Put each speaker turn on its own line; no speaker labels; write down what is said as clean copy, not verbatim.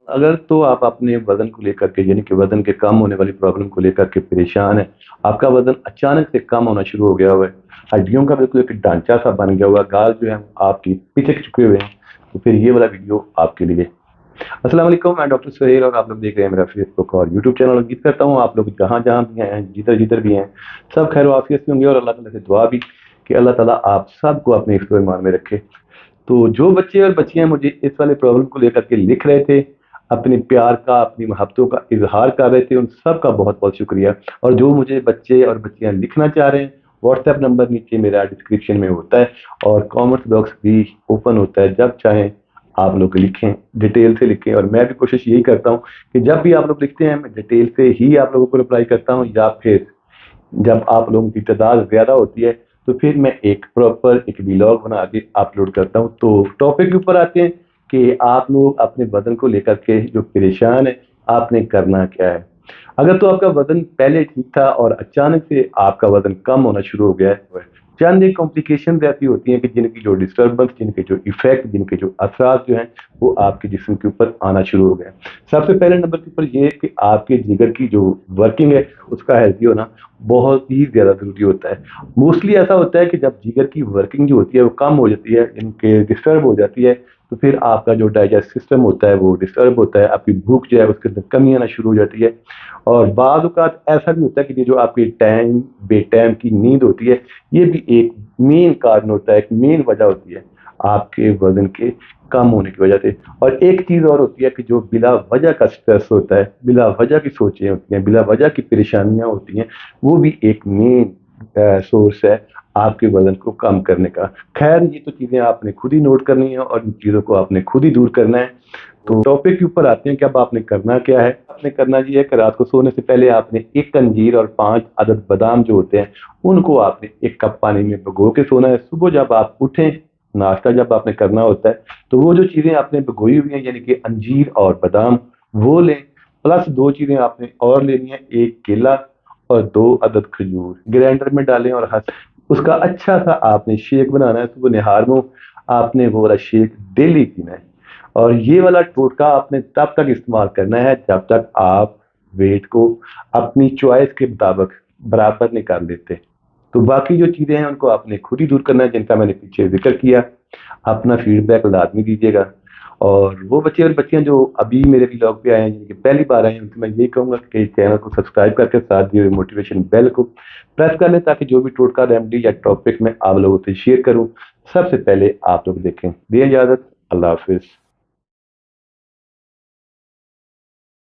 अगर तो आप अपने वज़न को लेकर के यानी कि वज़न के कम होने वाली प्रॉब्लम को लेकर के परेशान हैं, आपका वज़न अचानक से कम होना शुरू हो गया हुआ है, हड्डियों का बिल्कुल एक ढांचा-सा बन गया हुआ है, गाल जो है आपकी पिचक चुके हुए हैं, तो फिर ये वाला वीडियो आपके लिए। अस्सलाम वालेकुम, मैं डॉक्टर सुहेल और आप लोग देख रहे हैं मेरा फेसबुक और यूट्यूब चैनल। उम्मीद करता हूँ आप लोग जहाँ-जहाँ भी हैं, जिधर-जिधर भी हैं, सब खैर आफियत से होंगे और अल्लाह ताला से दुआ भी कि अल्लाह ताला आप सबको अपने हिफ्ज़ व ईमान में रखे। तो जो बच्चे और बच्चियाँ मुझे इस वाले प्रॉब्लम को लेकर के लिख रहे थे, अपने प्यार का, अपनी मोहब्बतों का इज़हार कर रहे थे, उन सब का बहुत-बहुत शुक्रिया। और जो मुझे बच्चे और बच्चियाँ लिखना चाह रहे हैं, व्हाट्सएप नंबर नीचे मेरा डिस्क्रिप्शन में होता है और कमेंट बॉक्स भी ओपन होता है, जब चाहें आप लोग लिखें, डिटेल से लिखें। और मैं भी कोशिश यही करता हूँ कि जब भी आप लोग लिखते हैं, मैं डिटेल से ही आप लोगों को रिप्लाई करता हूँ, या फिर जब आप लोगों की तादाद ज़्यादा होती है तो फिर मैं एक प्रॉपर एक व्लॉग बना के अपलोड करता हूँ। तो टॉपिक के ऊपर आते हैं कि आप लोग अपने वज़न को लेकर के जो परेशान हैं, आपने करना क्या है? अगर तो आपका वज़न पहले ठीक था और अचानक से आपका वज़न कम होना शुरू हो गया है, चंद एक कॉम्प्लिकेशंस ऐसी होती हैं कि जिनकी जो डिस्टर्बेंस, जिनके जो इफ़ेक्ट, जिनके जो असरात जो हैं, वो आपके जिस्म के ऊपर आना शुरू हो गए हैं। सबसे पहले नंबर के ऊपर ये है कि आपके जिगर की जो वर्किंग है, उसका हेल्दी होना बहुत ही ज़्यादा ज़रूरी होता है। मोस्टली ऐसा होता है कि जब जिगर की वर्किंग जो होती है वो कम हो जाती है, इनके डिस्टर्ब हो जाती है, तो फिर आपका जो डाइजेस्ट सिस्टम होता है वो डिस्टर्ब होता है, आपकी भूख जो है उसके अंदर कमी आना शुरू हो जाती है। और बाज़ औक़ात ऐसा भी होता है कि ये जो आपकी टाइम बेटाइम की नींद होती है, ये भी एक मेन कारण होता है, एक मेन वजह होती है आपके वज़न के कम होने की वजह से। और एक चीज़ और होती है कि जो बिला वजह का स्ट्रेस होता है, बिला वजह की सोचें होती हैं, बिला वजह की परेशानियाँ होती हैं, वो भी एक मेन सोर्स है आपके वज़न को कम करने का। ख़ैर ये तो चीज़ें आपने खुद ही नोट करनी है और इन चीज़ों को आपने खुद ही दूर करना है। तो टॉपिक के ऊपर आते हैं कि अब आपने करना क्या है? आपने करना ये है कि रात को सोने से पहले आपने 1 अंजीर और 5 अदद बादाम जो होते हैं, उनको आपने 1 कप पानी में भिगो के सोना है। सुबह जब आप उठें, नाश्ता जब आपने करना होता है, तो वो जो चीज़ें आपने भिगोई हुई हैं यानी कि अंजीर और बादाम, वो लें, प्लस 2 चीज़ें आपने और लेनी है, 1 केला और 2 अदद खजूर। ग्राइंडर में डालें और उसका अच्छा-सा आपने शेक बनाना है। सुबह निहार में आपने वो वाला शेक डेली पीना है। और ये वाला टोटका आपने तब तक इस्तेमाल करना है जब तक आप वेट को अपनी चॉइस के मुताबिक बराबर नहीं कर लेते। तो बाकी जो चीज़ें हैं उनको आपने खुद ही दूर करना है, जिनका मैंने पीछे ज़िक्र किया। अपना फीडबैक लाज़मी दीजिएगा। और वो बच्चे और बच्चियाँ जो अभी मेरे व्लॉग पे आए हैं, जिनकी पहली बार आए हैं, उनसे मैं यही कहूँगा कि चैनल को सब्सक्राइब करके साथ दिए हुए नोटिफ़िकेशन बेल को प्रेस कर लें, ताकि जो भी टोटका, रेमेडी या टॉपिक मैं आप लोगों से शेयर करूँ, सबसे पहले आप लोग देखें। दें इजाज़त, अल्लाह हाफ़िज़।